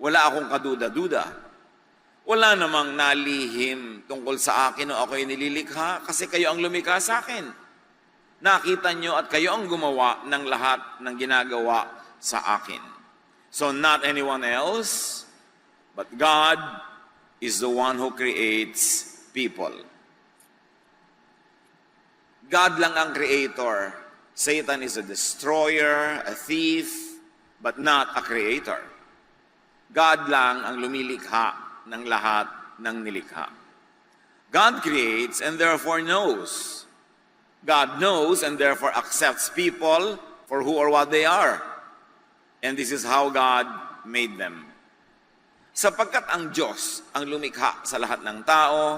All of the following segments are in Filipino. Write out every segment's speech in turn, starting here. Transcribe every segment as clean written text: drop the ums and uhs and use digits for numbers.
Wala akong kaduda-duda. Wala namang nalihim tungkol sa akin o ako'y nililikha kasi kayo ang lumikha sa akin. Nakita nyo at kayo ang gumawa ng lahat ng ginagawa sa akin. So not anyone else, but God is the one who creates people. God lang ang creator. Satan is a destroyer, a thief, but not a creator. God lang ang lumilikha ng lahat ng nilikha. God creates and therefore knows. God knows and therefore accepts people for who or what they are. And this is how God made them. Sapagkat ang Diyos ang lumikha sa lahat ng tao,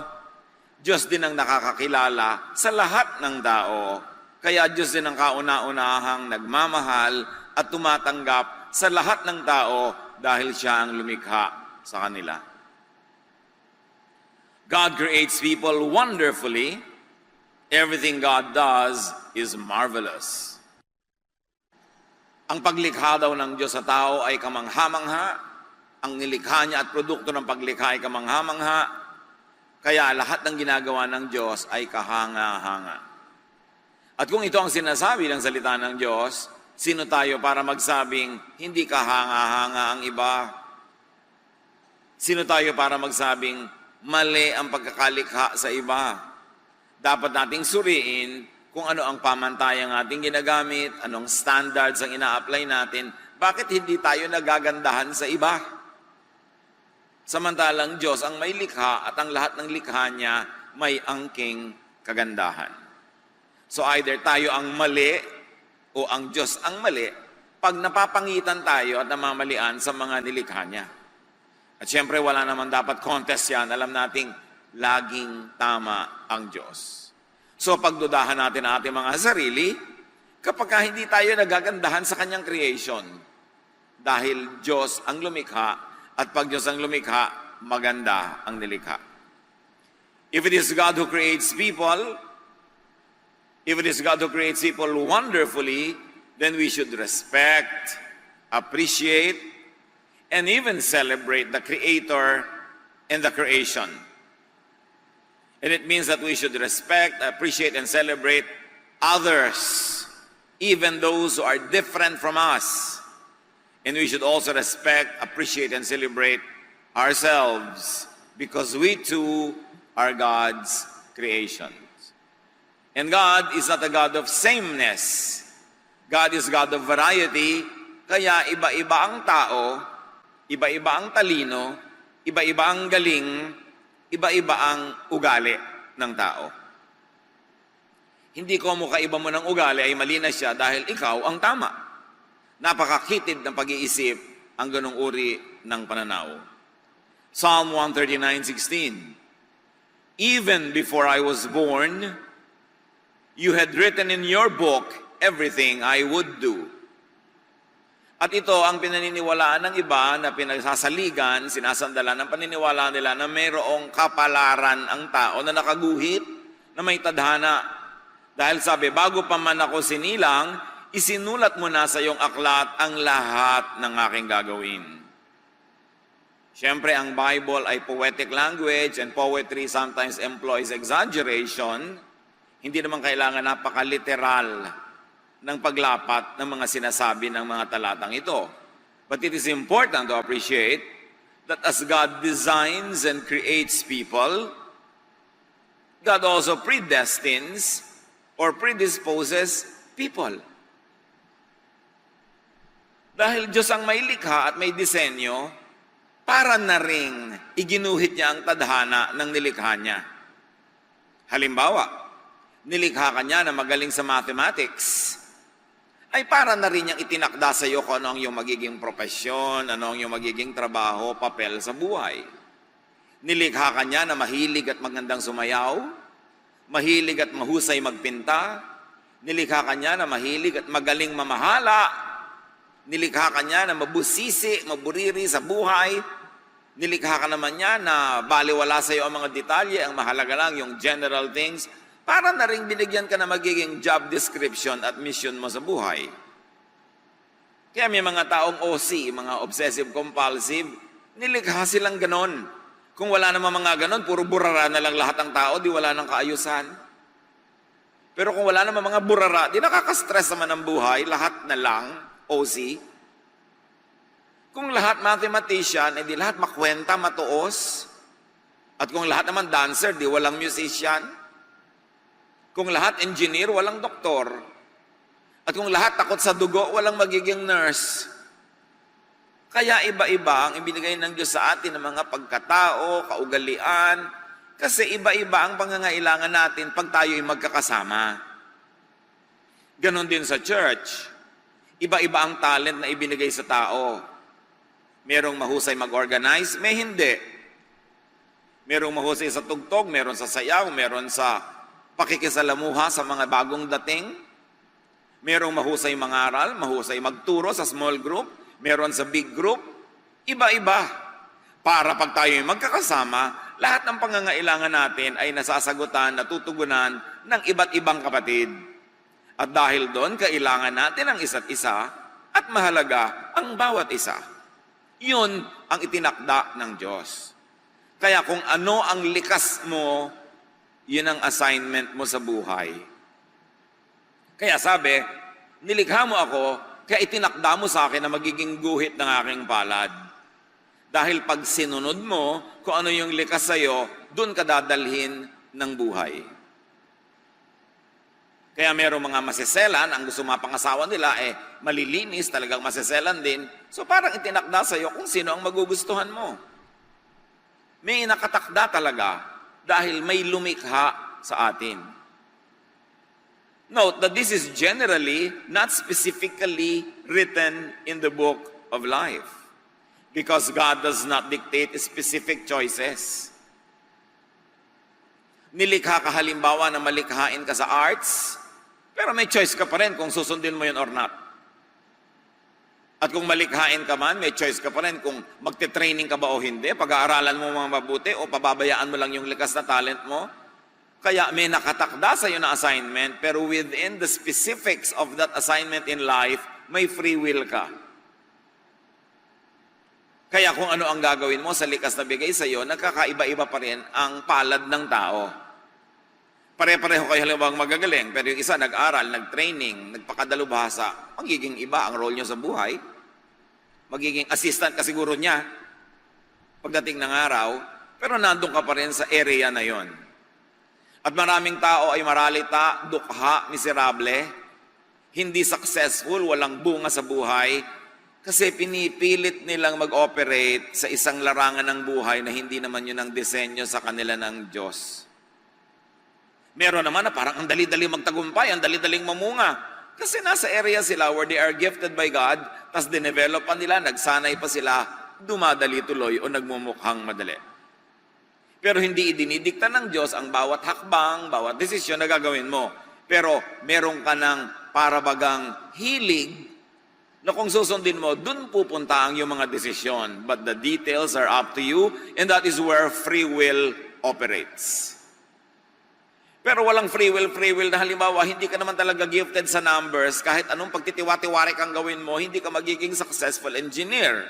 Diyos din ang nakakakilala sa lahat ng tao. Kaya Diyos din ang kauna-unahang nagmamahal at tumatanggap sa lahat ng tao dahil siya ang lumikha sa kanila. God creates people wonderfully. Everything God does is marvelous. Ang paglikha daw ng Diyos sa tao ay kamangha-mangha. Ang nilikha niya at produkto ng paglikha ay kamangha-mangha. Kaya lahat ng ginagawa ng Diyos ay kahanga-hanga. At kung ito ang sinasabi ng salita ng Diyos, sino tayo para magsabing hindi kahanga-hanga ang iba? Sino tayo para magsabing mali ang pagkakalikha sa iba? Dapat nating suriin kung ano ang pamantayang ating ginagamit, anong standards ang ina-apply natin, bakit hindi tayo nagagandahan sa iba? Samantalang Diyos ang may likha at ang lahat ng likha niya may angking kagandahan. So either tayo ang mali o ang Diyos ang mali pag napapangitan tayo at namamalian sa mga nilikha niya. At syempre wala naman dapat contest yan. Alam nating laging tama ang Diyos. So pagdudahan natin ang ating mga sarili kapag hindi tayo nagagandahan sa kanyang creation. Dahil Diyos ang lumikha at pag Diyos ang lumikha, maganda ang nilikha. If it is God who creates people, wonderfully, then we should respect, appreciate, and even celebrate the Creator and the creation. And it means that we should respect, appreciate, and celebrate others, even those who are different from us. And we should also respect, appreciate, and celebrate ourselves because we too are God's creations. And God is not a God of sameness. God is God of variety. Kaya iba-iba ang tao, iba-iba ang talino, iba-iba ang galing, iba-iba ang ugali ng tao. Hindi ko mukaiba mo ng ugali ay mali na siya dahil ikaw ang tama. Napakakitid ng pag-iisip ang ganong uri ng pananaw. Psalm 139:16. Even before I was born, you had written in your book everything I would do. At ito ang pinaniniwalaan ng iba na pinagsasaligan, sinasandalan ng paniniwala nila na mayroong kapalaran ang tao na nakaguhit na may tadhana. Dahil sabi, bago pa man ako sinilang, isinulat mo na sa iyong aklat ang lahat ng aking gagawin. Siyempre, ang Bible ay poetic language and poetry sometimes employs exaggeration. Hindi naman kailangan napakaliteral ng paglapat ng mga sinasabi ng mga talatang ito. But it is important to appreciate that as God designs and creates people, God also predestines or predisposes people. Dahil Diyos ang may likha at may disenyo, para na ring iginuhit niya ang tadhana ng nilikha niya. Halimbawa, nilikha ka niya na magaling sa mathematics, ay para na rin niyang itinakda sa iyo kung ano ang iyong magiging propesyon, ano ang iyong magiging trabaho, papel sa buhay. Nilikha ka niya na mahilig at magandang sumayaw, mahilig at mahusay magpinta, nilikha ka niya na mahilig at magaling mamahala, nilikha ka niya na mabusisi, maburiri sa buhay. Nilikha ka naman niya na baliwala sa iyo ang mga detalye, ang mahalaga lang yung general things, para na rin binigyan ka na magiging job description at mission mo sa buhay. Kaya may mga taong OC, mga obsessive-compulsive, Nilikha silang ganon. Kung wala naman mga ganon, puro burara na lang lahat ng tao, di wala ng kaayusan. Pero kung wala naman mga burara, di nakaka-stress naman ang buhay, lahat na lang, OC. Kung lahat mathematician, di lahat makwenta, matuos. At kung lahat naman dancer, di walang musician. Kung lahat engineer, walang doktor. At kung lahat takot sa dugo, walang magiging nurse. Kaya iba-iba ang ibinigay ng Diyos sa atin ng mga pagkatao, kaugalian, kasi iba-iba ang pangangailangan natin pag tayo'y magkakasama. Ganon din sa church. Iba-iba ang talent na ibinigay sa tao. Merong mahusay mag-organize, may hindi. Merong mahusay sa tugtog, meron sa sayaw, meron sa pakikisalamuha sa mga bagong dating. Merong mahusay mangaral, mahusay magturo sa small group, meron sa big group. Iba-iba. Para pag tayo'y magkakasama, lahat ng pangangailangan natin ay nasasagutan, natutugunan ng iba't ibang kapatid. At dahil doon, kailangan natin ang isa't isa at mahalaga ang bawat isa. Yun ang itinakda ng Diyos. Kaya kung ano ang likas mo, yun ang assignment mo sa buhay. Kaya sabi, nilikha mo ako, kaya itinakda mo sa akin na magiging guhit ng aking palad. Dahil pag sinunod mo, kung ano yung likas sa'yo, doon ka dadalhin ng buhay. Kaya merong mga masiselan, ang gusto mapangasawa nila, malilinis, talagang masiselan din. So parang itinakda sa'yo kung sino ang magugustuhan mo. May nakatakda talaga dahil may lumikha sa atin. Note that this is generally not specifically written in the book of life. Because God does not dictate specific choices. Nilikha ka halimbawa na malikhain ka sa arts, pero may choice ka pa rin kung susundin mo yun or not. At kung malikhain ka man, may choice ka pa rin kung magte-training ka ba o hindi, pag-aaralan mo mga mabuti o pababayaan mo lang yung likas na talent mo. Kaya may nakatakda sa iyo na assignment, pero within the specifics of that assignment in life, may free will ka. Kaya kung ano ang gagawin mo sa likas na bigay sa iyo, nagkakaiba-iba pa rin ang palad ng tao. Pare-pareho kayo halimbawa magagaling, pero yung isa nag-aral, nag-training, nagpakadalubhasa, magiging iba ang role nyo sa buhay. Magiging assistant ka siguro niya pagdating ng araw, pero nandun ka pa rin sa area na yon. At maraming tao ay maralita, dukha, miserable, hindi successful, walang bunga sa buhay, kasi pinipilit nilang mag-operate sa isang larangan ng buhay na hindi naman yun ang disenyo sa kanila ng Diyos. Meron naman na parang ang dali-dali magtagumpay, ang dali-daling mamunga. Kasi nasa area sila where they are gifted by God, tas dinevelop pa nila, nagsanay pa sila, dumadali tuloy o nagmumukhang madali. Pero hindi idinidikta ng Diyos ang bawat hakbang, bawat desisyon na gagawin mo. Pero meron ka ng parabagang hilig na kung susundin mo, dun pupunta ang iyong mga desisyon. But the details are up to you, and that is where free will operates. Pero walang free will na halimbawa, hindi ka naman talaga gifted sa numbers, kahit anong pagtitiwa-tiwari kang gawin mo, hindi ka magiging successful engineer.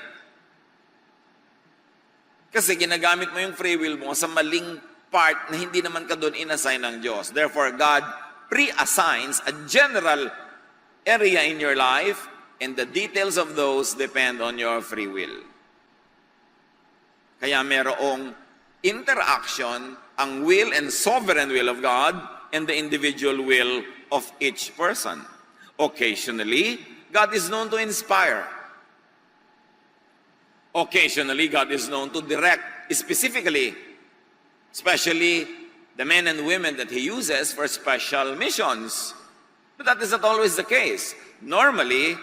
Kasi ginagamit mo yung free will mo sa maling part na hindi naman ka doon inassign ng Diyos. Therefore, God pre-assigns a general area in your life, and the details of those depend on your free will. Kaya merong interaction ang will and sovereign will of God and the individual will of each person. Occasionally, God is known to inspire. Occasionally, God is known to direct, specifically, especially the men and women that He uses for special missions. But that is not always the case. Normally,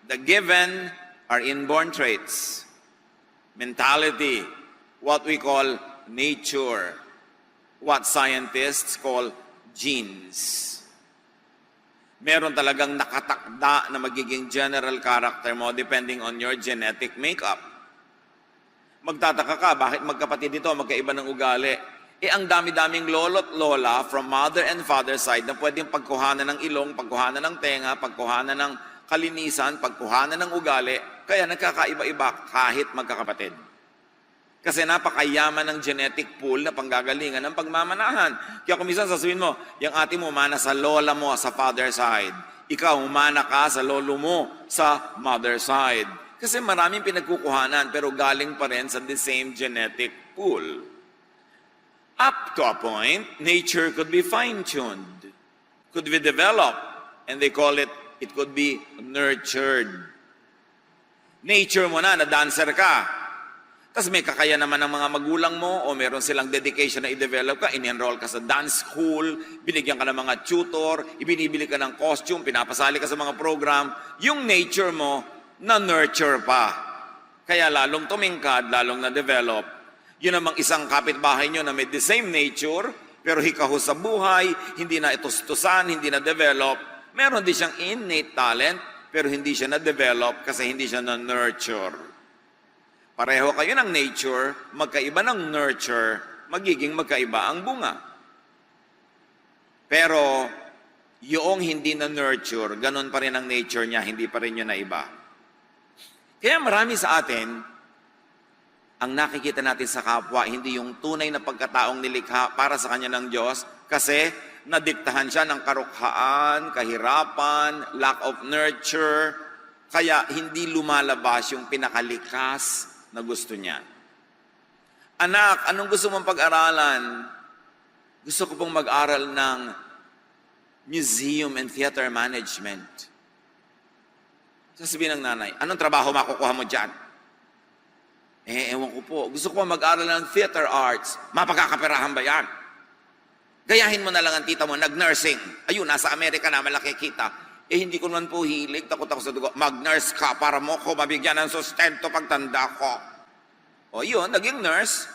the given are inborn traits, mentality, what we call nature, what scientists call genes. Meron talagang nakatakda na magiging general character mo depending on your genetic makeup. Magtataka ka, bakit magkapatid ito, magkaiba ng ugali? Ang dami-daming lolo't lola from mother and father side na pwedeng pagkuhanan ng ilong, pagkuhanan ng tenga, pagkuhanan ng kalinisan, pagkuhanan ng ugali, kaya nagkakaiba-iba kahit magkakapatid. Kasi napakayaman ng genetic pool na panggagalingan ng pagmamanahan. Kaya kung minsan sasabihin mo, yung ate mo umana sa lola mo sa father side. Ikaw umana ka sa lolo mo sa mother side. Kasi maraming pinagkukuhanan pero galing pa rin sa the same genetic pool. Up to a point, nature could be fine-tuned. Could be developed. And they call it could be nurtured. Nature mo na dancer ka. Tapos may kakaya naman ng mga magulang mo o meron silang dedication na i-develop ka, in-enroll ka sa dance school, binigyan ka ng mga tutor, ibinibili ka ng costume, pinapasali ka sa mga program, yung nature mo na-nurture pa. Kaya lalong tumingkad, lalong na-develop. Yun namang isang kapitbahay nyo na may the same nature, pero hikaho sa buhay, hindi na itustusan, hindi na-develop. Meron din siyang innate talent, pero hindi siya na-develop kasi hindi siya na-nurture. Pareho kayo ng nature, magkaiba ng nurture, magiging magkaiba ang bunga. Pero, yung hindi na nurture, ganun pa rin ang nature niya, hindi pa rin yun na iba. Kaya marami sa atin, ang nakikita natin sa kapwa, hindi yung tunay na pagkataong nilikha para sa kanya ng Diyos, kasi nadiktahan siya ng karukhaan, kahirapan, lack of nurture, kaya hindi lumalabas yung pinakalikas na gusto niya. Anak, anong gusto mong pag-aralan? Gusto ko pong mag-aral ng museum and theater management. Sasabihin ng nanay, anong trabaho makukuha mo dyan? Ewan ko po. Gusto ko mag-aral ng theater arts. Mapagkakaperahan ba yan? Gayahin mo na lang ang tita mo, nag-nursing. Ayun, nasa Amerika na, malaki kita. Hindi ko naman po hilig, takot ako sa dugo. Mag-nurse ka para mo ko mabigyan ng sustento pagtanda ko. O yun, naging nurse.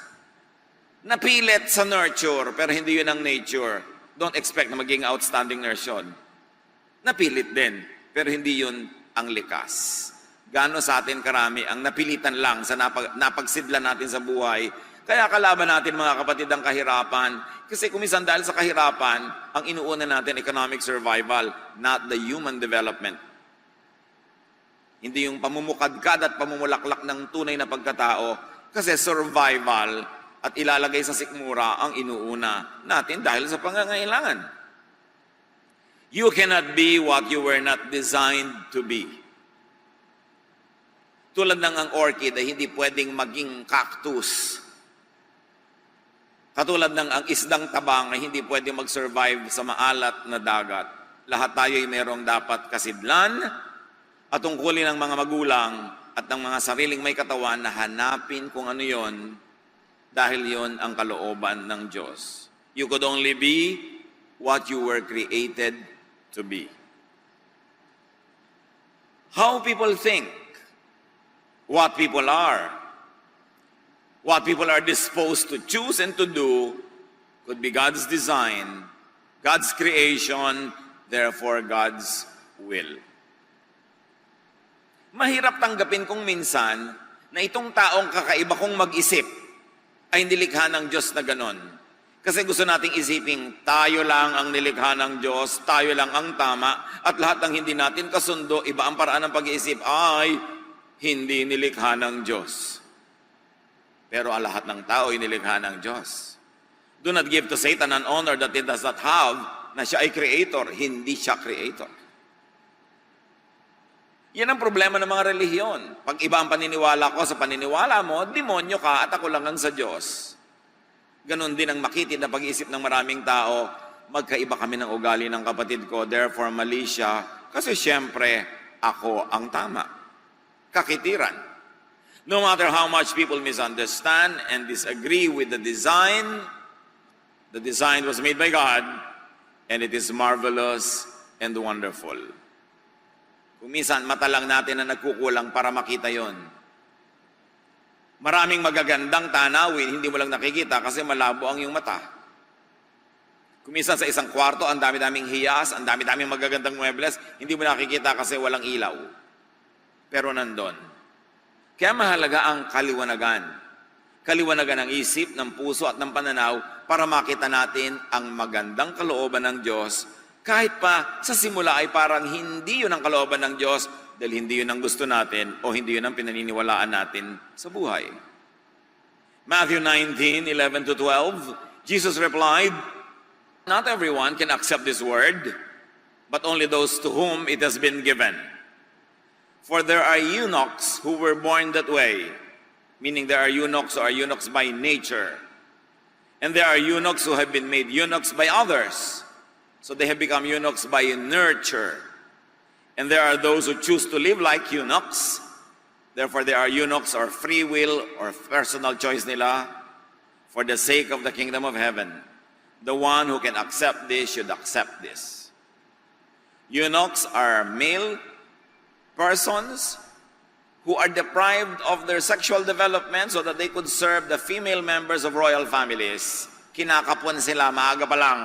Napilit sa nurture, pero hindi yun ang nature. Don't expect na maging outstanding nurse yun. Napilit din, pero hindi yun ang likas. Gano sa atin karami ang napilitan lang sa napagsidlan natin sa buhay. Kaya kalaban natin mga kapatid ang kahirapan. Kasi kumisan dahil sa kahirapan, ang inuuna natin economic survival, not the human development. Hindi yung pamumukadkad at pamumulaklak ng tunay na pagkatao. Kasi survival at ilalagay sa sikmura ang inuuna natin dahil sa pangangailangan. You cannot be what you were not designed to be. Tulad ng ang orchid ay hindi pwedeng maging cactus. Katulad ng ang isdang tabang ay hindi pwedeng mag-survive sa maalat na dagat. Lahat tayo ay merong dapat kasidlan at tungkulin ng mga magulang at ng mga sariling may katawan na hanapin kung ano yon dahil yon ang kalooban ng Diyos. You could only be what you were created to be. How people think, what people are, what people are disposed to choose and to do could be God's design, God's creation, therefore God's will. Mahirap tanggapin kung minsan na itong taong kakaiba kong mag-isip ay nilikha ng Diyos na ganon. Kasi gusto nating isiping tayo lang ang nilikha ng Diyos, tayo lang ang tama, at lahat ng hindi natin kasundo, iba ang paraan ng pag-iisip ay hindi nilikha ng Diyos. Pero ang lahat ng tao ay nilikha ng Diyos. Do not give to Satan an honor that he does not have, na siya ay creator, hindi siya creator. Yan ang problema ng mga relihiyon. Pag iba ang paniniwala ko sa paniniwala mo, demonyo ka at ako lang ang sa Diyos. Ganon din ang makitid na pag-iisip ng maraming tao, magkaiba kami ng ugali ng kapatid ko, therefore mali siya, kasi siyempre ako ang tama. Kakitiran. No matter how much people misunderstand and disagree with the design was made by God, and it is marvelous and wonderful. Kung minsan, mata lang natin na nagkukulang para makita yon. Maraming magagandang tanawin, hindi mo lang nakikita kasi malabo ang iyong mata. Kung minsan sa isang kwarto, ang dami-daming hiyas, ang dami-daming magagandang muebles, hindi mo nakikita kasi walang ilaw. Pero nandun. Kaya mahalaga ang kaliwanagan. Kaliwanagan ng isip, ng puso at ng pananaw para makita natin ang magandang kalooban ng Diyos. Kahit pa sa simula ay parang hindi yun ang kalooban ng Diyos dahil hindi yun ang gusto natin o hindi yun ang pinaniniwalaan natin sa buhay. Matthew 19:11 to 12, Jesus replied, "Not everyone can accept this word, but only those to whom it has been given. For there are eunuchs who were born that way," meaning there are eunuchs who are eunuchs by nature. "And there are eunuchs who have been made eunuchs by others. So they have become eunuchs by nurture. And there are those who choose to live like eunuchs. Therefore there are eunuchs or free will or personal choice nila for the sake of the kingdom of heaven. The one who can accept this should accept this." Eunuchs are male persons who are deprived of their sexual development so that they could serve the female members of royal families. Kinakapon sila maaga pa lang.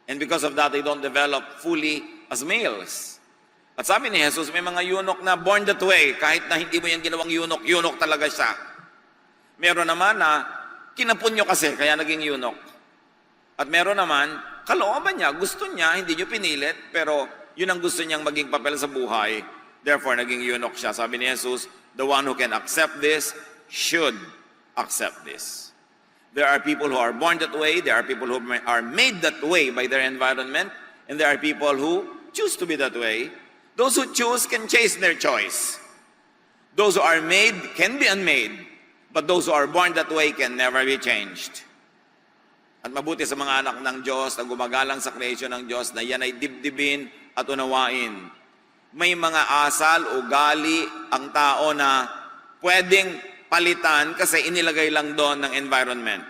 And because of that, they don't develop fully as males. At sabi ni Jesus, may mga eunuch na born that way. Kahit na hindi mo yan ginawang eunuch, eunuch talaga siya. Meron naman na kinapon nyo kasi, kaya naging eunuch. At meron naman, kalooban niya, gusto niya, hindi nyo pinilit, pero yun ang gusto niyang maging papel sa buhay. Therefore, naging eunuch siya. Sabi ni Jesus, the one who can accept this should accept this. There are people who are born that way. There are people who are made that way by their environment. And there are people who choose to be that way. Those who choose can chase their choice. Those who are made can be unmade. But those who are born that way can never be changed. At mabuti sa mga anak ng Diyos na gumagalang sa creation ng Diyos na yan ay dibdibin at unawain. May mga asal, ugali ang tao na pwedeng palitan kasi inilagay lang doon ng environment.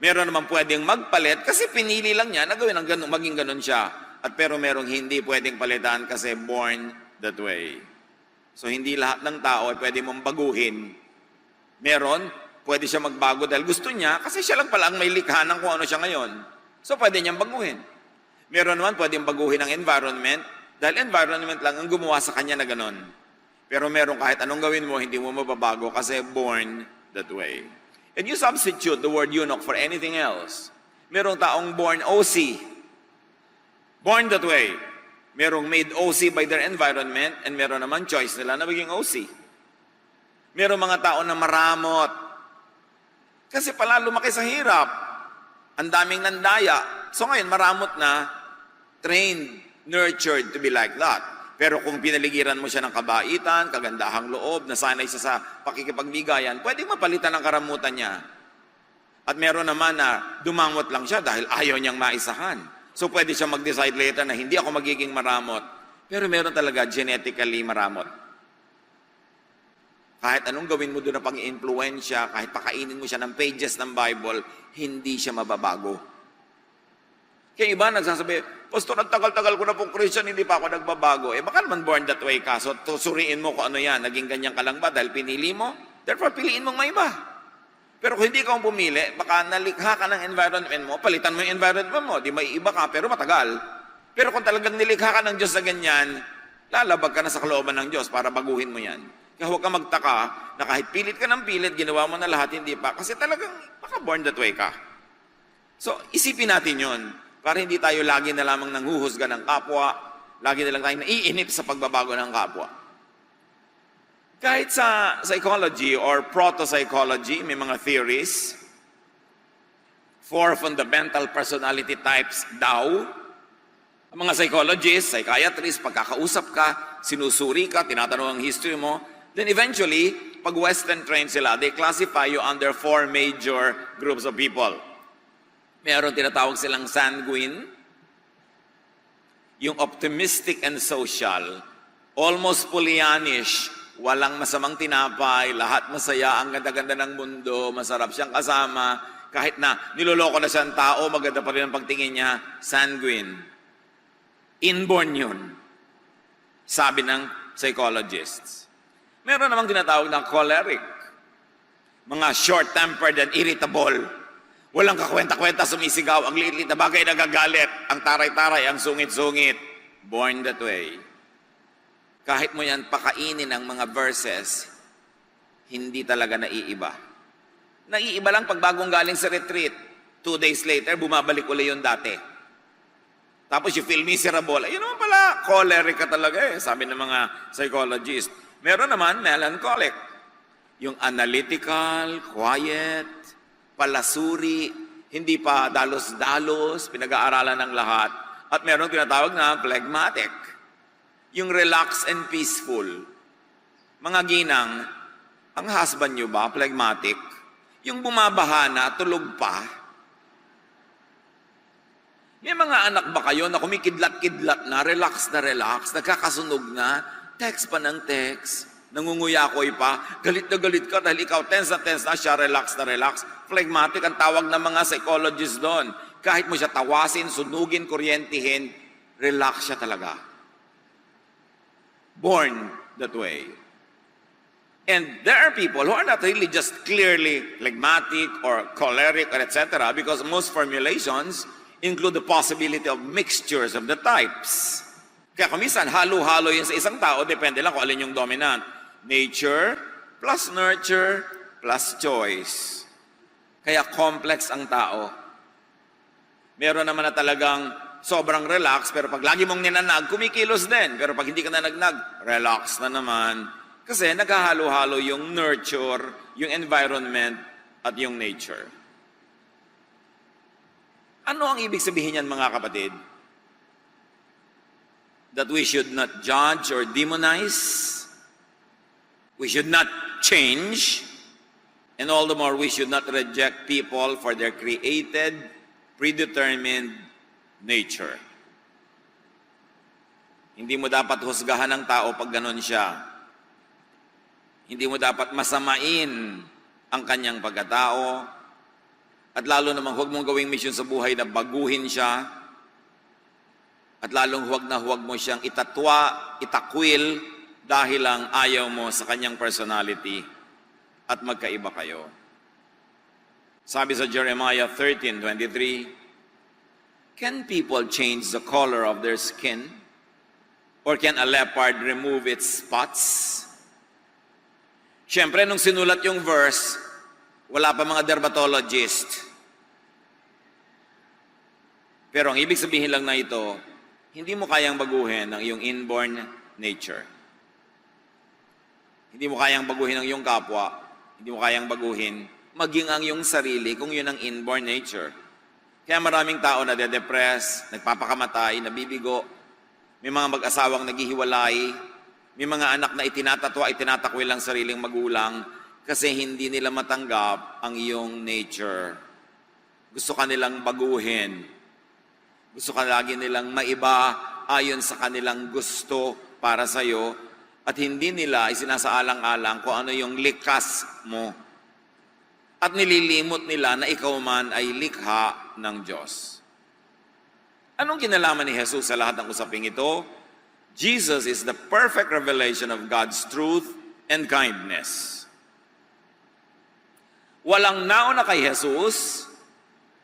Meron naman pwedeng magpalit kasi pinili lang niya na gawin ang ganun, maging ganun siya. At pero merong hindi pwedeng palitan kasi born that way. So hindi lahat ng tao ay pwede mong baguhin. Meron, pwede siya magbago dahil gusto niya kasi siya lang pala ang may likha ng kung ano siya ngayon. So pwede niyang baguhin. Meron naman pwedeng baguhin ang environment dahil environment lang ang gumawa sa kanya na ganon. Pero meron kahit anong gawin mo, hindi mo mababago kasi born that way. And you substitute the word eunuch for anything else. Merong taong born OC. Born that way. Merong made OC by their environment and meron naman choice nila na maging OC. Merong mga tao na maramot. Kasi pala lumaki sa hirap. Ang daming nandaya. So ngayon maramot na, trained, nurtured to be like that. Pero kung pinaligiran mo siya ng kabaitan, kagandahang loob, nasanay siya sa pakikipagbigayan, pwedeng mapalitan ang karamutan niya. At meron naman na dumangot lang siya dahil ayaw niyang maisahan. So pwede siya mag-decide later na hindi ako magiging maramot. Pero meron talaga genetically maramot. Kahit anong gawin mo doon na pang-influensya, kahit pakainin mo siya ng pages ng Bible, hindi siya mababago. Kaya iba nagsasabi, Pastor, ang tagal-tagal ko na pong Christian, hindi pa ako nagbabago. Eh baka naman born that way ka. So suriin mo kung ano yan. Naging ganyan ka lang ba dahil pinili mo? Therefore, piliin mong may iba. Pero kung hindi ka pumili, baka nalikha ka ng environment mo, palitan mo yung environment mo. Di may iba ka, pero matagal. Pero kung talagang nilikha ka ng Diyos na ganyan, lalabag ka na sa kalooban ng Diyos para baguhin mo yan. Kaya huwag ka magtaka na kahit pilit ka ng pilit, ginawa mo na lahat, hindi pa. Kasi talagang baka born that way ka. So, isipin natin yon para hindi tayo lagi na lamang nanghuhusga ng kapwa, lagi na lang tayo naiinip sa pagbabago ng kapwa. Kahit sa psychology or proto-psychology, may mga theories, 4 fundamental personality types daw. Ang mga psychologists, psychiatrists, pagkakausap ka, sinusuri ka, tinatanong ang history mo, then eventually, pag Western trained sila, they classify you under 4 major groups of people. Meron tinatawag silang sanguine, yung optimistic and social, almost Pollyannish, walang masamang tinapay, lahat masaya, ang ganda-ganda ng mundo, masarap siyang kasama, kahit na niloloko na siyang tao, maganda pa rin ang pagtingin niya, sanguine. Inborn yun, sabi ng psychologists. Meron namang tinatawag na choleric, mga short-tempered and irritable. Walang kakwenta-kwenta, sumisigaw, ang liit-liit na bagay nagagalit, ang taray-taray, ang sungit-sungit. Born that way. Kahit mo yan pakainin ang mga verses, hindi talaga naiiba. Naiiba lang pag bagong galing sa retreat. 2 days later, bumabalik uli yung dati. Tapos you feel miserable. Ayun naman pala, choleric ka talaga sabi ng mga psychologist. Meron naman melancholic. Yung analytical, quiet, palasuri, hindi pa dalos-dalos, pinag-aaralan ng lahat. At meron tinatawag na phlegmatic. Yung relaxed and peaceful. Mga ginang, ang husband nyo ba, phlegmatic? Yung bumabaha na, tulog pa? May mga anak ba kayo na kumikidlat-kidlat na, relax, nagkakasunog na, text pa ng text, nangunguyakoy pa, galit na galit ka dahil ikaw tense na siya, relax na relax. Phlegmatic ang tawag ng mga psychologists doon. Kahit mo siya tawasin, sunugin, kuryentihin, relax siya talaga. Born that way. And there are people who are not really just clearly phlegmatic or choleric or etc. because most formulations include the possibility of mixtures of the types. Kaya kumisan, halo-halo yun sa isang tao, depende lang kung alin yung dominant. Nature plus nurture plus choice. Kaya complex ang tao. Meron naman na talagang sobrang relax, pero pag lagi mong ninanag, kumikilos din. Pero pag hindi ka na nagnag, relax na naman. Kasi naghahalo-halo yung nurture, yung environment, at yung nature. Ano ang ibig sabihin yan, mga kapatid? That we should not judge or demonize. We should not change. And all the more, we should not reject people for their created, predetermined nature. Hindi mo dapat husgahan ng tao pag ganon siya. Hindi mo dapat masamain ang kanyang pagkatao. At lalo namang huwag mong gawing misyon sa buhay na baguhin siya. At lalong huwag mo siyang itatwa, itakwil, dahil lang ayaw mo sa kanyang personality at magkaiba kayo. Sabi sa Jeremiah 13:23, can people change the color of their skin? Or can a leopard remove its spots? Siyempre, nung sinulat yung verse, wala pa mga dermatologist. Pero ang ibig sabihin lang na ito, hindi mo kayang baguhin ang iyong inborn nature. Hindi mo kayang baguhin ang iyong kapwa. Hindi mo kayang baguhin maging ang iyong sarili kung yun ang inborn nature. Kaya maraming tao na de-depress, nagpapakamatay, nabibigo, may mga mag-asawang naghihiwalay, may mga anak na itinatatwa, itinatakwil ang sariling magulang kasi hindi nila matanggap ang iyong nature. Gusto ka nilang baguhin. Gusto ka lagi nilang maiba ayon sa kanilang gusto para sa iyo at hindi nila isinasaalang-alang kung ano yung likas mo. At nililimot nila na ikaw man ay likha ng Diyos. Anong kinalaman ni Jesus sa lahat ng usaping ito? Jesus is the perfect revelation of God's truth and kindness. Walang nauna kay Jesus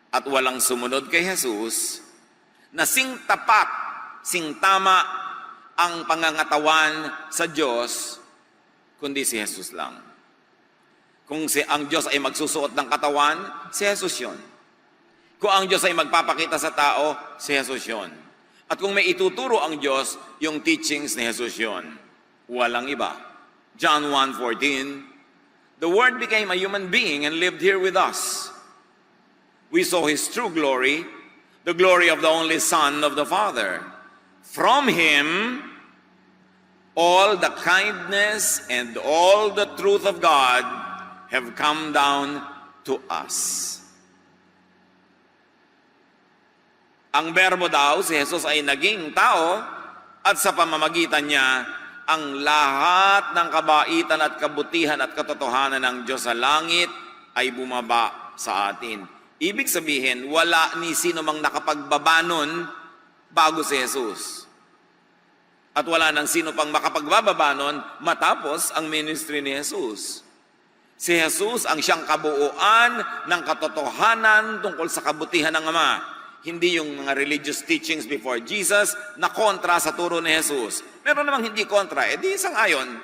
at walang sumunod kay Jesus na sing tapat, sing tama ang pangangatawan sa Diyos, kundi si Jesus lang. Kung ang Diyos ay magsusuot ng katawan, si Jesus yun. Kung ang Diyos ay magpapakita sa tao, si Jesus yun. At kung may ituturo ang Diyos, yung teachings ni Jesus yun. Walang iba. John 1:14, the Word became a human being and lived here with us. We saw His true glory, the glory of the only Son of the Father. From Him, all the kindness and all the truth of God have come down to us. Ang berbo daw, si Jesus ay naging tao at sa pamamagitan niya, ang lahat ng kabaitan at kabutihan at katotohanan ng Diyos sa langit ay bumaba sa atin. Ibig sabihin, wala ni sino mang nakapagbaba nun bago si Jesus. At wala nang sino pang makapagbababa nun matapos ang ministry ni Jesus. Si Jesus ang siyang kabuuan ng katotohanan tungkol sa kabutihan ng Ama. Hindi yung mga religious teachings before Jesus na kontra sa turo ni Jesus. Meron namang hindi kontra, edi sang-ayon.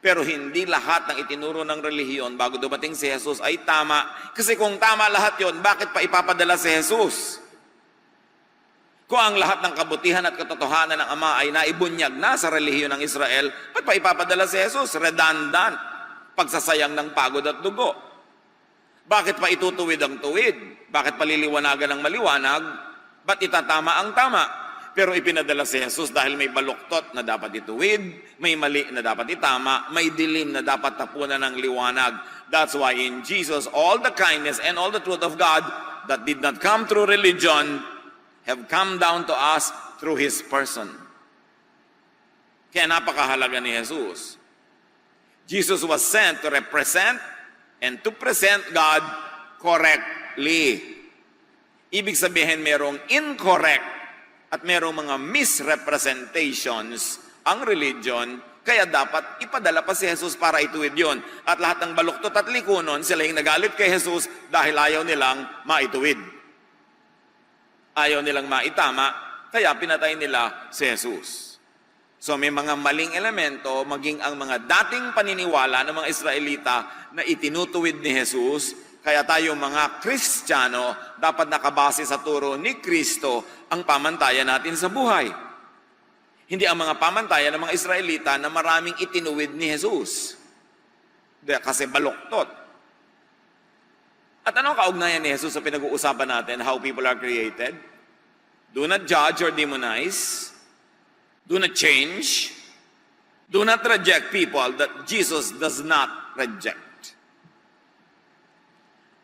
Pero hindi lahat ng itinuro ng relihiyon bago dumating si Jesus ay tama. Kasi kung tama lahat yon, bakit pa ipapadala si Jesus? Kung ang lahat ng kabutihan at katotohanan ng Ama ay naibunyag na sa relihiyon ng Israel, ba't pa ipapadala si Jesus? Redundant. pagsasayang ng pagod at dugo. Bakit pa itutuwid ang tuwid? Bakit paliliwanagan ang maliwanag? Ba't itatama ang tama? Pero ipinadala si Jesus dahil may baluktot na dapat ituwid, may mali na dapat itama, may dilim na dapat tapunan ng liwanag. That's why in Jesus, all the kindness and all the truth of God that did not come through religion have come down to us through His person. Kaya napakahalaga ni Jesus. Jesus was sent to represent and to present God correctly. Ibig sabihin, merong incorrect at merong mga misrepresentations ang religion, kaya dapat ipadala pa si Jesus para ituwid yun. At lahat ng baluktot at likunon, sila yung nagalit kay Jesus dahil ayaw nilang maituwid. Ayaw nilang maitama, kaya pinatay nila si Jesus. So may mga maling elemento, maging ang mga dating paniniwala ng mga Israelita na itinutuwid ni Jesus, kaya tayo mga Kristiyano dapat nakabase sa turo ni Kristo ang pamantayan natin sa buhay. Hindi ang mga pamantayan ng mga Israelita na maraming itinuwid ni Jesus. Kasi baluktot. At anong kaugnayan ni Jesus sa pinag-uusapan natin, how people are created? Do not judge or demonize. Do not change. Do not reject people that Jesus does not reject.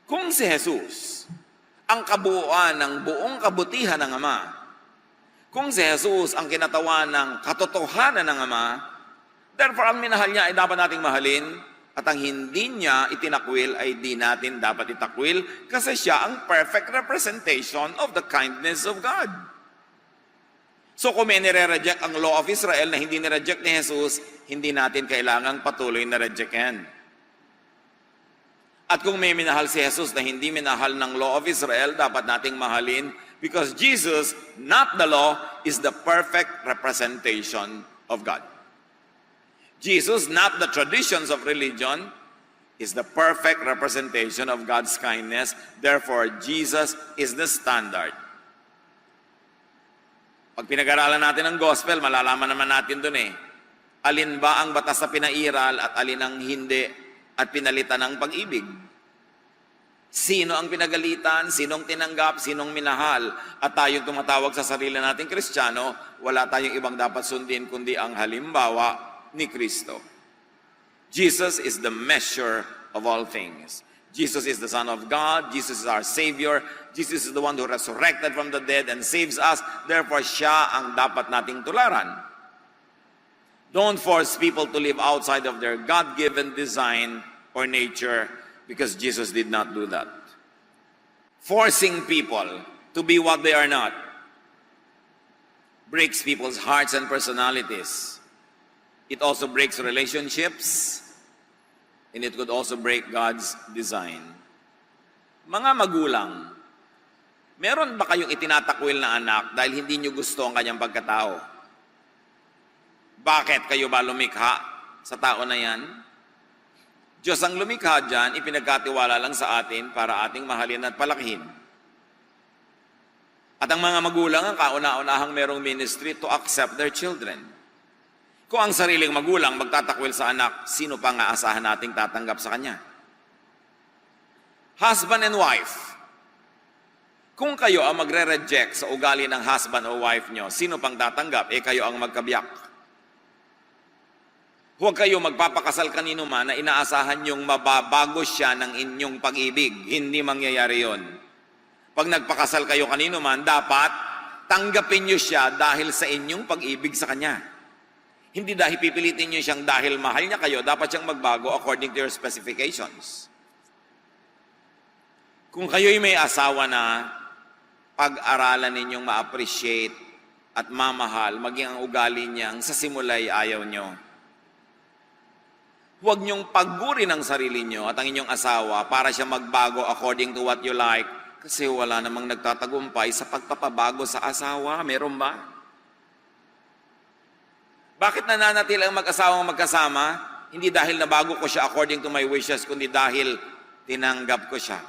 Kung si Jesus, ang kabuuan ng buong kabutihan ng Ama, kung si Jesus ang kinatawan ng katotohanan ng Ama, therefore ang minahal niya ay dapat nating mahalin, at ang hindi niya itinakwil ay di natin dapat itakwil kasi siya ang perfect representation of the kindness of God. So kung may nire-reject ang law of Israel na hindi nire-reject ni Jesus, hindi natin kailangang patuloy na rejectin. At kung may minahal si Jesus na hindi minahal ng law of Israel, dapat nating mahalin because Jesus, not the law, is the perfect representation of God. Jesus, not the traditions of religion, is the perfect representation of God's kindness. Therefore, Jesus is the standard. Pag pinag-aralan natin ang gospel, malalaman naman natin dun alin ba ang batas na pinairal at alin ang hindi at pinalitan ng pag-ibig. Sino ang pinagalitan, sinong tinanggap, sinong minahal, at tayong tumatawag sa sarili nating Kristiyano, wala tayong ibang dapat sundin kundi ang halimbawa ni Kristo. Jesus is the measure of all things. Jesus is the Son of God. Jesus is our Savior. Jesus is the one who resurrected from the dead and saves us. Therefore, siya ang dapat nating tularan. Don't force people to live outside of their God-given design or nature because Jesus did not do that. Forcing people to be what they are not breaks people's hearts and personalities. It also breaks relationships. And it could also break God's design. Mga magulang, meron ba kayong itinatakwil na anak dahil hindi nyo gusto ang kanyang pagkatao? Bakit kayo ba lumikha sa tao na yan? Diyos ang lumikha dyan, ipinagkatiwala lang sa atin para ating mahalin at palakihin. At ang mga magulang ang kauna-unahang merong ministry to accept their children. Kung ang sariling magulang magtatakwil sa anak, sino pa nga asahan nating tatanggap sa kanya? Husband and wife. Kung kayo ang magre-reject sa ugali ng husband o wife nyo, sino pang tatanggap? Kayo ang magkabiyak. Huwag kayo magpapakasal kanino man na inaasahan yung mababago siya ng inyong pag-ibig. Hindi mangyayari yon. Pag nagpakasal kayo kanino man, dapat tanggapin nyo siya dahil sa inyong pag-ibig sa kanya. Hindi dahil pipilitin nyo siyang dahil mahal niya kayo, dapat siyang magbago according to your specifications. Kung kayo'y may asawa na, pag-aralan ninyong ma-appreciate at mamahal, maging ang ugali niyang sa simula'y ayaw nyo. Huwag niyong paggurin ang sarili nyo at ang inyong asawa para siya magbago according to what you like, kasi wala namang nagtatagumpay sa pagpapabago sa asawa. Meron ba? Bakit nananatili ang mag-asawang magkasama? Hindi dahil nabago ko siya according to my wishes, kundi dahil tinanggap ko siya.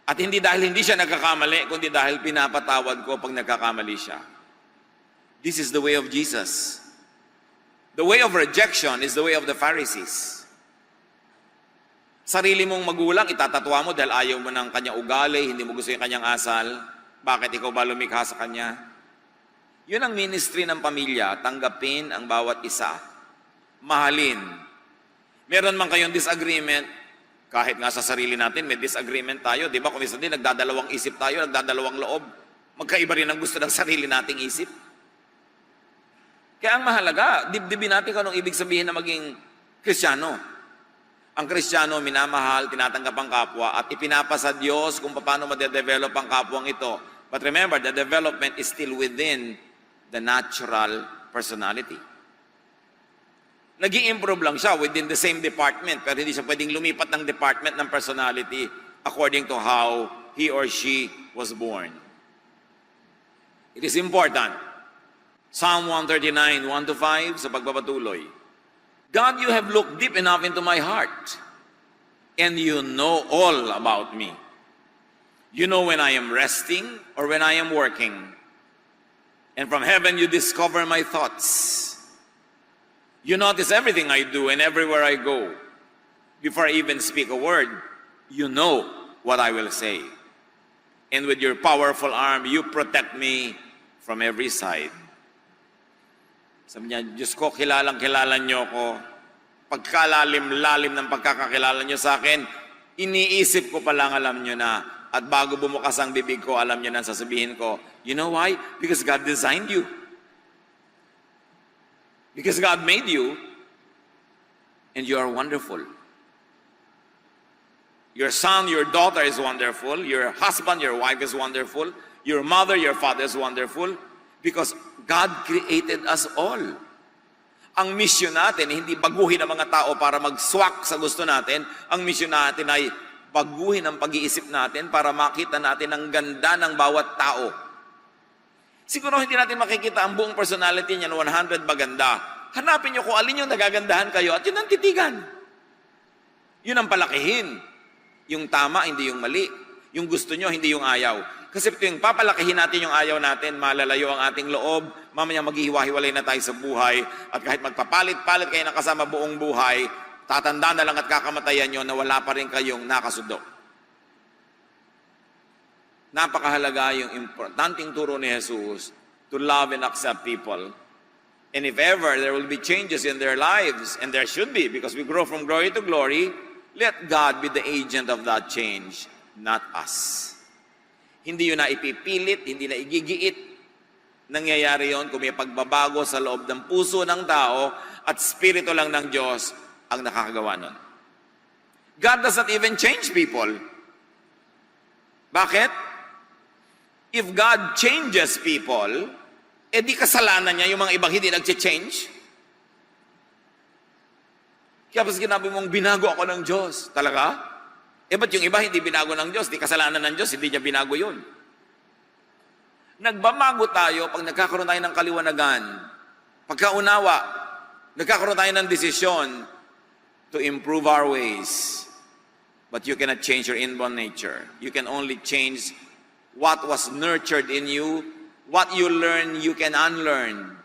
At hindi dahil hindi siya nagkakamali, kundi dahil pinapatawad ko pag nagkakamali siya. This is the way of Jesus. The way of rejection is the way of the Pharisees. Sarili mong magulang, itatatwa mo dahil ayaw mo ng kanyang ugali, hindi mo gusto yung kanyang asal. Bakit ikaw ba lumikha sa kanya? Yun ang ministry ng pamilya, tanggapin ang bawat isa. Mahalin. Meron man kayong disagreement, kahit nga sa sarili natin, may disagreement tayo. Di ba? Kung minsan din, nagdadalawang isip tayo, nagdadalawang loob. Magkaiba rin ang gusto ng sarili nating isip. Kaya ang mahalaga, dibdibin natin kung anong ibig sabihin na maging Kristiyano. Ang Kristiyano, minamahal, tinatanggap ang kapwa, at ipinapasa Diyos kung paano madedevelop ang kapwang ito. But remember, the development is still within the natural personality. Nag-i-improve lang siya within the same department, pero hindi siya pwedeng lumipat ng department ng personality according to how he or she was born. It is important. Psalm 139, 1-5, sa pagpapatuloy. God, you have looked deep enough into my heart, and you know all about me. You know when I am resting or when I am working. And from heaven you discover my thoughts. You notice everything I do and everywhere I go. Before I even speak a word, you know what I will say. And with your powerful arm, you protect me from every side. Sabi niya, Diyos ko, kilala niyo ko. Pagkalalim-lalim ng pagkakakilala niyo sa akin, iniisip ko pa lang alam niyo na. At bago bumukas ang bibig ko, alam niyo na sasabihin ko. You know why? Because God designed you. Because God made you, and you are wonderful. Your son, your daughter is wonderful. Your husband, your wife is wonderful. Your mother, your father is wonderful. Because God created us all. Ang mission natin, hindi baguhin ang mga tao para mag-swak sa gusto natin. Ang mission natin ay baguhin ang pag-iisip natin para makita natin ang ganda ng bawat tao. Siguro hindi natin makikita ang buong personality niya na 100 maganda. Hanapin niyo kung alin yung nagagandahan kayo at yun ang titigan. Yun ang palakihin. Yung tama, hindi yung mali. Yung gusto niyo, hindi yung ayaw. Kasi tuwing papalakihin natin yung ayaw natin, malalayo ang ating loob, mamaya maghihiwa-hiwalay na tayo sa buhay, at kahit magpapalit-palit kayo ng kasama buong buhay, tatanda na lang at kakamatayan nyo na wala pa rin kayong nakasundo. Napakahalaga yung importanteng turo ni Jesus to love and accept people. And if ever there will be changes in their lives, and there should be, because we grow from glory to glory, let God be the agent of that change, not us. Hindi yun na ipipilit, hindi na igigiit. Nangyayari yun kung may pagbabago sa loob ng puso ng tao at spirito lang ng Diyos ang nakakagawa nun. God does not even change people. Bakit? If God changes people, di kasalanan niya yung mga ibang hindi nag-change. Kaya pas ginabi mong binago ako ng Diyos. Talaga? Ba't yung iba hindi binago ng Diyos? Di kasalanan ng Diyos, hindi niya binago yun. Nagbabago tayo pag nagkakaroon tayo ng kaliwanagan. Pagkaunawa, nagkakaroon tayo ng desisyon to improve our ways. But you cannot change your inborn nature. You can only change what was nurtured in you. What you learn, you can unlearn.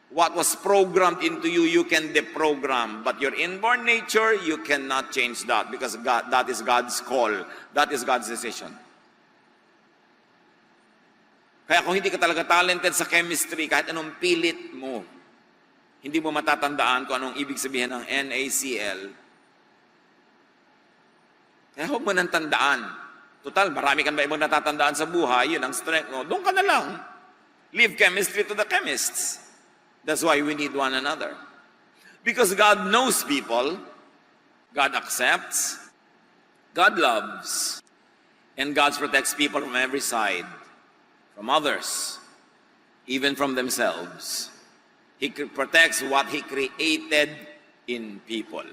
What was programmed into you, you can deprogram. But your inborn nature, you cannot change that because God, that is God's call. That is God's decision. Kaya kung hindi ka talaga talented sa chemistry, kahit anong pilit mo, hindi mo matatandaan kung anong ibig sabihin ng NaCl. Kaya huwag mo nang tandaan. Total, marami ka ba ibang natatandaan sa buhay, yun ang strength mo. Doon ka na lang. Leave chemistry to the chemists. That's why we need one another. Because God knows people, God accepts, God loves, and God protects people from every side, from others, even from themselves. He protects what He created in people.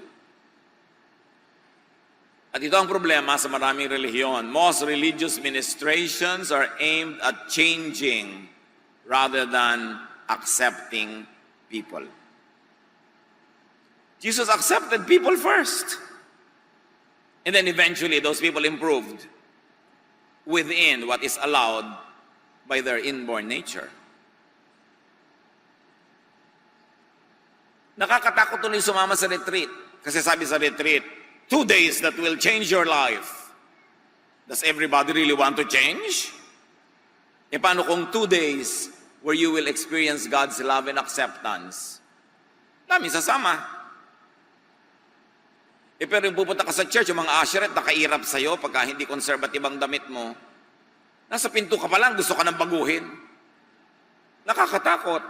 At ito ang problema sa maraming relihiyon. Most religious ministrations are aimed at changing rather than accepting people. Jesus accepted people first. And then eventually those people improved within what is allowed by their inborn nature. Nakakatakot tuloy sumama sa retreat. Kasi sabi sa retreat, 2 days that will change your life. Does everybody really want to change? E paano kung 2 days where you will experience God's love and acceptance? Dami sasama. E pero yung pupunta ka sa church, yung mga usherette nakairap sa'yo pagka hindi conservative ang damit mo. Nasa pinto ka pa lang, gusto ka nang baguhin. Nakakatakot.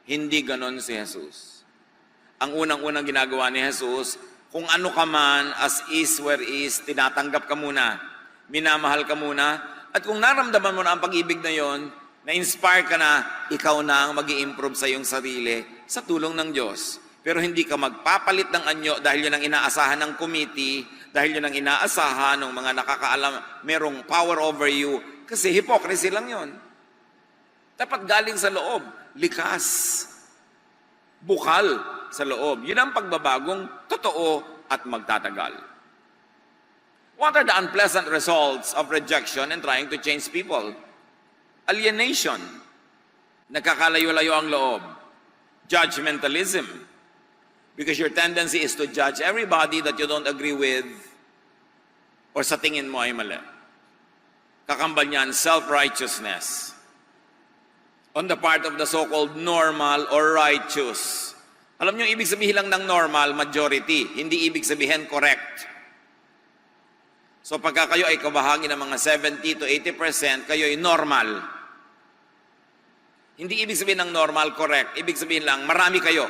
Hindi ganon si Jesus. Ang unang-unang ginagawa ni Jesus, kung ano ka man, as is, where is, tinatanggap ka muna, minamahal ka muna, at kung naramdaman mo na ang pag-ibig na yon, na-inspire ka na, ikaw na ang mag-i-improve sa iyong sarili sa tulong ng Diyos. Pero hindi ka magpapalit ng anyo dahil yun ang inaasahan ng committee, dahil yun ang inaasahan ng mga nakakaalam, merong power over you, kasi hypocrisy lang yun. Dapat galing sa loob, likas, bukal sa loob. Yun ang pagbabagong totoo at magtatagal. What are the unpleasant results of rejection and trying to change people? Alienation. Nagkakalayo-layo ang loob. Judgmentalism. Because your tendency is to judge everybody that you don't agree with or sa tingin mo ay mali. Kakambal niyan, self-righteousness. On the part of the so-called normal or righteous. Alam niyo, ibig sabihin lang ng normal, majority. Hindi ibig sabihin correct. So pagka kayo ay kabahagi ng mga 70 to 80%, kayo ay normal. Hindi ibig sabihin ng normal, correct. Ibig sabihin lang, marami kayo.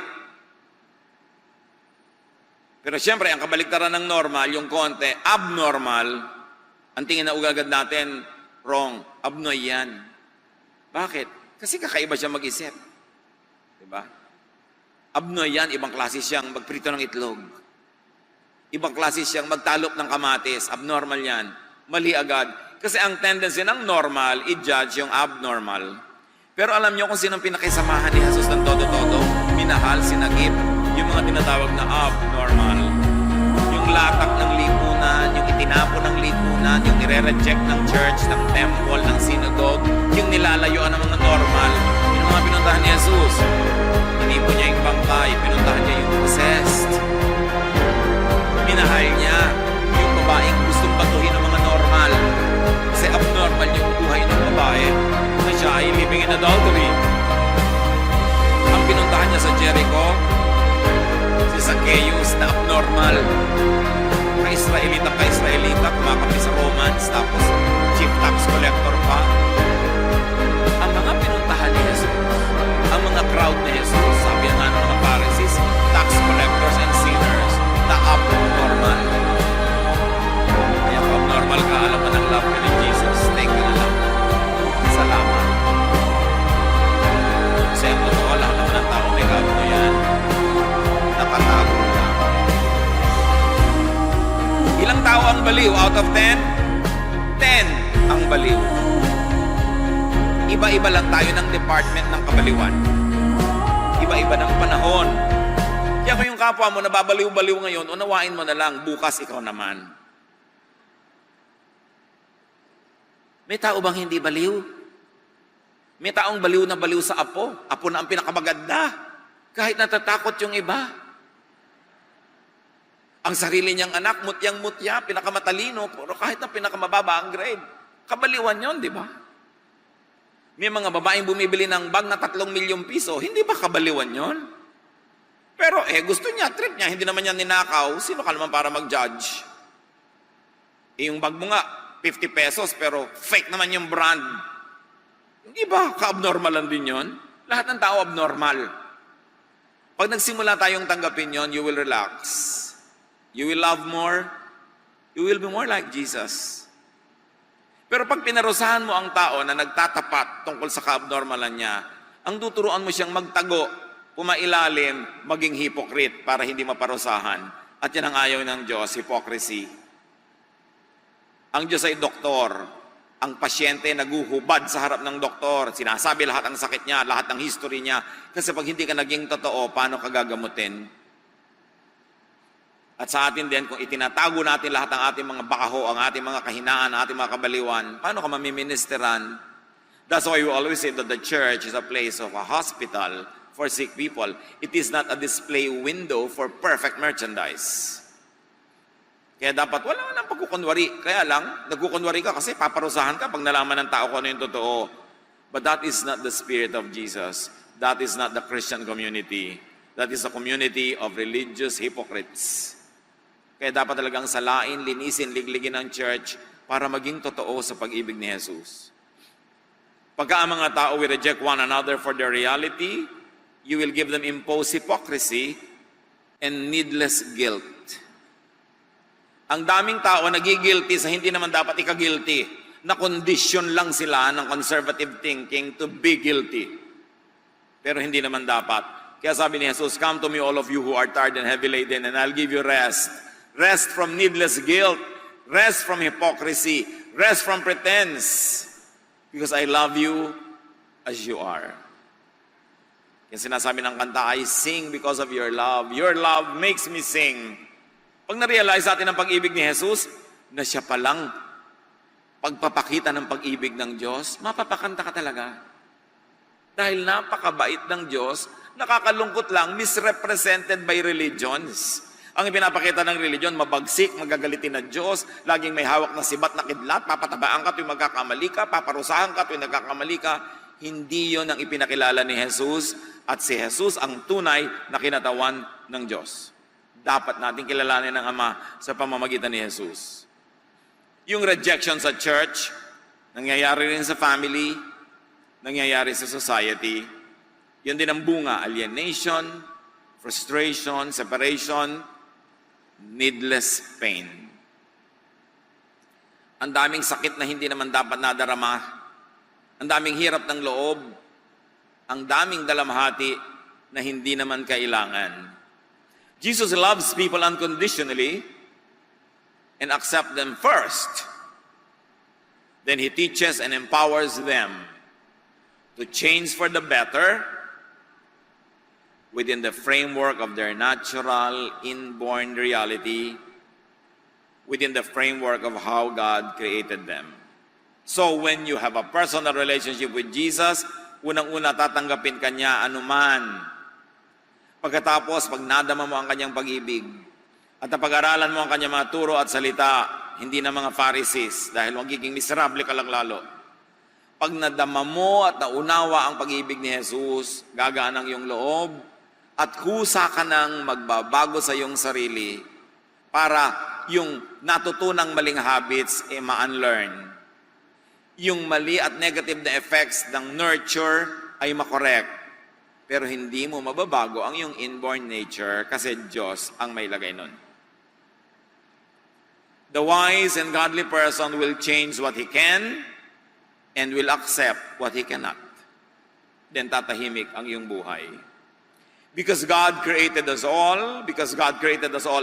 Pero siyempre, ang kabaliktaran ng normal, yung konti, abnormal, ang tingin na ugagad natin, wrong, abnoy yan. Bakit? Kasi kakaiba siya mag-isip. Diba? Abnoy yan, ibang klase siyang magprito ng itlog. Ibang klase siyang magtalop ng kamatis. Abnormal yan. Mali agad. Kasi ang tendency ng normal, i-judge yung abnormal. Pero alam niyo kung sinong pinakisamahan ni Jesus ng todo-todo? Minahal, sinagip, yung mga tinatawag na abnormal. Yung latak ng lipunan, yung itinapo ng lipunan, yung nire-reject ng church, ng temple, ng synagogue, yung nilalayuan ng mga normal. Yung mga pinuntahan ni Jesus. Inipo niya yung bangkay, pinuntahan niya yung possessed. Minahal niya yung babaeng gustong batuhin ng mga normal. Kasi abnormal yung buhay ng babae na siya ay living in adultery. Ang pinuntahan niya sa Jericho, si Zacchaeus na abnormal. Ka-Israelita, kumakapit sa Romans, tapos chief tax collector pa. Ang mga pinuntahan ni Jesus, ang mga crowd ni Jesus, sabi nga ng mga Pharisees, tax collectors and sinners, na abnormal. Kaya kung abnormal ka, alam mo ng love ka ni Jesus, take ka na lang. Salamat. Kasi ang totoo, lahat naman ng tao may kabno yan. Nakatago ka. Ilang tao ang baliw? Out of 10? 10 ang baliw. Iba-iba lang tayo ng department ng kabaliwan. Iba-iba ng panahon. Kaya kung yung kapwa mo nababaliw-baliw ngayon, unawain mo na lang, bukas ikaw naman. May tao bang hindi baliw? May taong baliw na baliw sa apo. Apo na ang pinakamaganda. Kahit natatakot yung iba. Ang sarili niyang anak, mutyang-mutya, pinakamatalino, pero kahit na pinakamababa ang grade. Kabaliwan yon, di ba? May mga babaeng bumibili ng bag na 3 milyong piso, hindi ba kabaliwan yon? Pero gusto niya, trip niya, hindi naman niya ninakaw, sino ka naman para mag-judge? Yung bag mo nga, 50 pesos, pero fake naman yung brand. Hindi ba ka-abnormalan din yon? Lahat ng tao abnormal. Pag nagsimula tayong tanggapin yon, you will relax. You will love more. You will be more like Jesus. Pero pag pinarusahan mo ang tao na nagtatapat tungkol sa ka-abnormalan niya, ang tuturuan mo siyang magtago, pumailalim, maging hypocrite para hindi maparusahan. At yan ang ayaw ng Diyos, hypocrisy. Ang Diyos ay doktor. Ang pasyente naguhubad sa harap ng doktor. Sinasabi lahat ng sakit niya, lahat ng history niya. Kasi pag hindi ka naging totoo, paano ka gagamutin? At sa atin din, kung itinatago natin lahat ng ating mga bakaho, ang ating mga kahinaan, ang ating mga kabaliwan, paano ka mamiministeran? That's why we always say that the church is a place of a hospital for sick people. It is not a display window for perfect merchandise. Kaya dapat wala nang pagkukunwari. Kaya lang, nagkukunwari ka kasi paparusahan ka pag nalaman ng tao kung ano yung totoo. But that is not the spirit of Jesus. That is not the Christian community. That is a community of religious hypocrites. Kaya dapat talagang salain, linisin, ligligin ang church para maging totoo sa pag-ibig ni Jesus. Pagka ang mga tao will reject one another for their reality, you will give them imposed hypocrisy and needless guilt. Ang daming tao nagigilty sa hindi naman dapat ika-guilty. Na-condition lang sila ng conservative thinking to be guilty. Pero hindi naman dapat. Kaya sabi ni Jesus, "Come to me all of you who are tired and heavy laden, and I'll give you rest." Rest from needless guilt. Rest from hypocrisy. Rest from pretense. Because I love you as you are. Yung sinasabi ng kanta, I sing because of your love. Your love makes me sing. Pag na-realize natin ang pag-ibig ni Jesus, na siya palang pagpapakita ng pag-ibig ng Diyos, mapapakanta ka talaga. Dahil napakabait ng Diyos, nakakalungkot lang, misrepresented by religions. Ang ipinapakita ng religion, mabagsik, magagalitin ng Diyos, laging may hawak na sibat na kidlat, papatabaan ka tuwing magkakamali ka, paparusahan ka tuwing nagkakamali ka. Hindi yon ang ipinakilala ni Jesus, at si Jesus ang tunay na kinatawan ng Diyos. Dapat natin kilalanin ng Ama sa pamamagitan ni Jesus. Yung rejection sa church, nangyayari rin sa family, nangyayari sa society. Yun din ang bunga, alienation, frustration, separation, needless pain. Ang daming sakit na hindi naman dapat nadarama, ang daming hirap ng loob, ang daming dalamhati na hindi naman kailangan. Jesus loves people unconditionally and accepts them first. Then He teaches and empowers them to change for the better within the framework of their natural, inborn reality, within the framework of how God created them. So when you have a personal relationship with Jesus, unang-una tatanggapin ka niya anuman. Pagkatapos, pag nadama mo ang kanyang pag-ibig, at napag-aralan mo ang kanyang mga turo at salita, hindi na mga Pharisees, dahil magiging miserable ka lang lalo. Pag nadama mo at naunawa ang pag-ibig ni Jesus, gagaan ang iyong loob, at kusa ka nang magbabago sa iyong sarili, para yung natutunang maling habits, ma-unlearn. Yung mali at negative na effects ng nurture ay makorek. Pero hindi mo mababago ang iyong inborn nature kasi Diyos ang may lagay nun. The wise and godly person will change what he can and will accept what he cannot. Then tatahimik ang iyong buhay. Because God created us all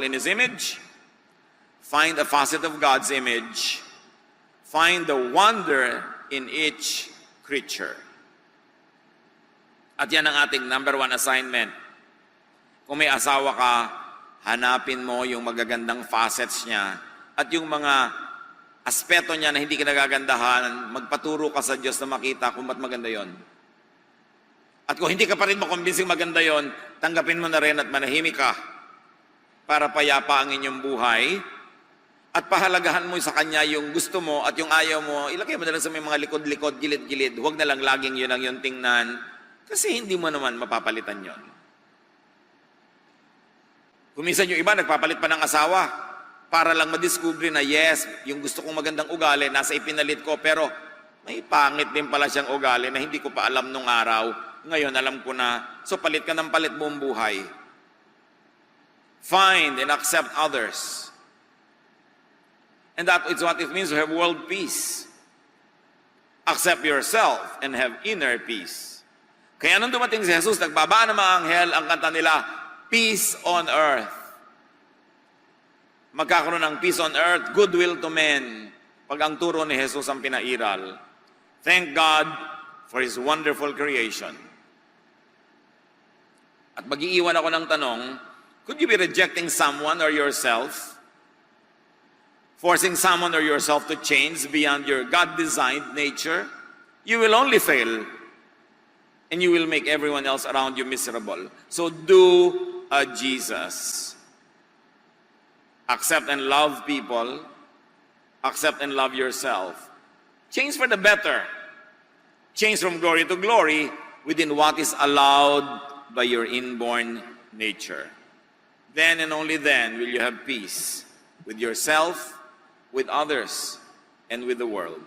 in His image, find a facet of God's image, find the wonder in each creature. At yan ang ating number 1 assignment. Kung may asawa ka, hanapin mo yung magagandang facets niya at yung mga aspeto niya na hindi ka nagagandahan, magpaturo ka sa Diyos na makita kung ba't maganda yon. At kung hindi ka pa rin makumbinsing maganda yon, tanggapin mo na rin at manahimik ka para payapa ang inyong buhay at pahalagahan mo sa Kanya yung gusto mo at yung ayaw mo, ilagay mo na lang sa may mga likod-likod, gilid-gilid. Huwag na lang laging yun ang yung tingnan. Kasi hindi mo naman mapapalitan yon. Kung minsan yung iba, nagpapalit pa ng asawa para lang madiskubre na yes, yung gusto kong magandang ugali, nasa ipinalit ko, pero may pangit din pala siyang ugali na hindi ko pa alam nung araw. Ngayon, alam ko na. So, palit ka ng palit buong buhay. Find and accept others. And that is what it means to have world peace. Accept yourself and have inner peace. Kaya nung dumating si Jesus, nagbaba ng mga anghel, ang kanta nila, peace on earth. Magkakaroon ng peace on earth, goodwill to men. Pag ang turo ni Jesus ang pinairal. Thank God for His wonderful creation. At mag-iiwan ako ng tanong, could you be rejecting someone or yourself? Forcing someone or yourself to change beyond your God-designed nature? You will only fail. and you will make everyone else around you miserable. So do a Jesus. Accept and love people. Accept and love yourself. Change for the better. Change from glory to glory within what is allowed by your inborn nature. Then and only then will you have peace with yourself, with others, and with the world.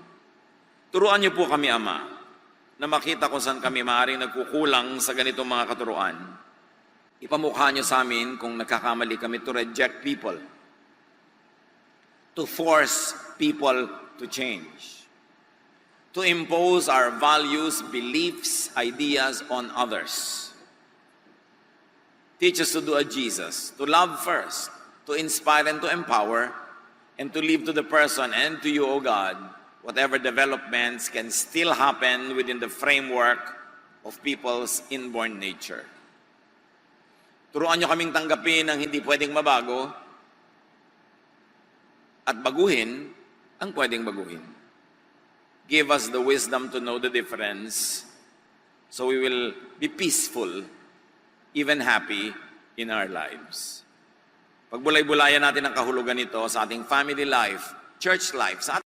Turuan niyo po kami, Ama, na makita kung saan kami maaaring nagkukulang sa ganitong mga katuruan. Ipamukha niyo sa amin kung nagkakamali kami to reject people, to force people to change, to impose our values, beliefs, ideas on others. Teach us to do a Jesus, to love first, to inspire and to empower, and to leave to the person and to you, O God, whatever developments can still happen within the framework of people's inborn nature. Turuan niyo kaming tanggapin ang hindi pwedeng mabago at baguhin ang pwedeng baguhin. Give us the wisdom to know the difference so we will be peaceful, even happy in our lives. Pagbulay-bulayan natin ang kahulugan nito sa ating family life, church life, sa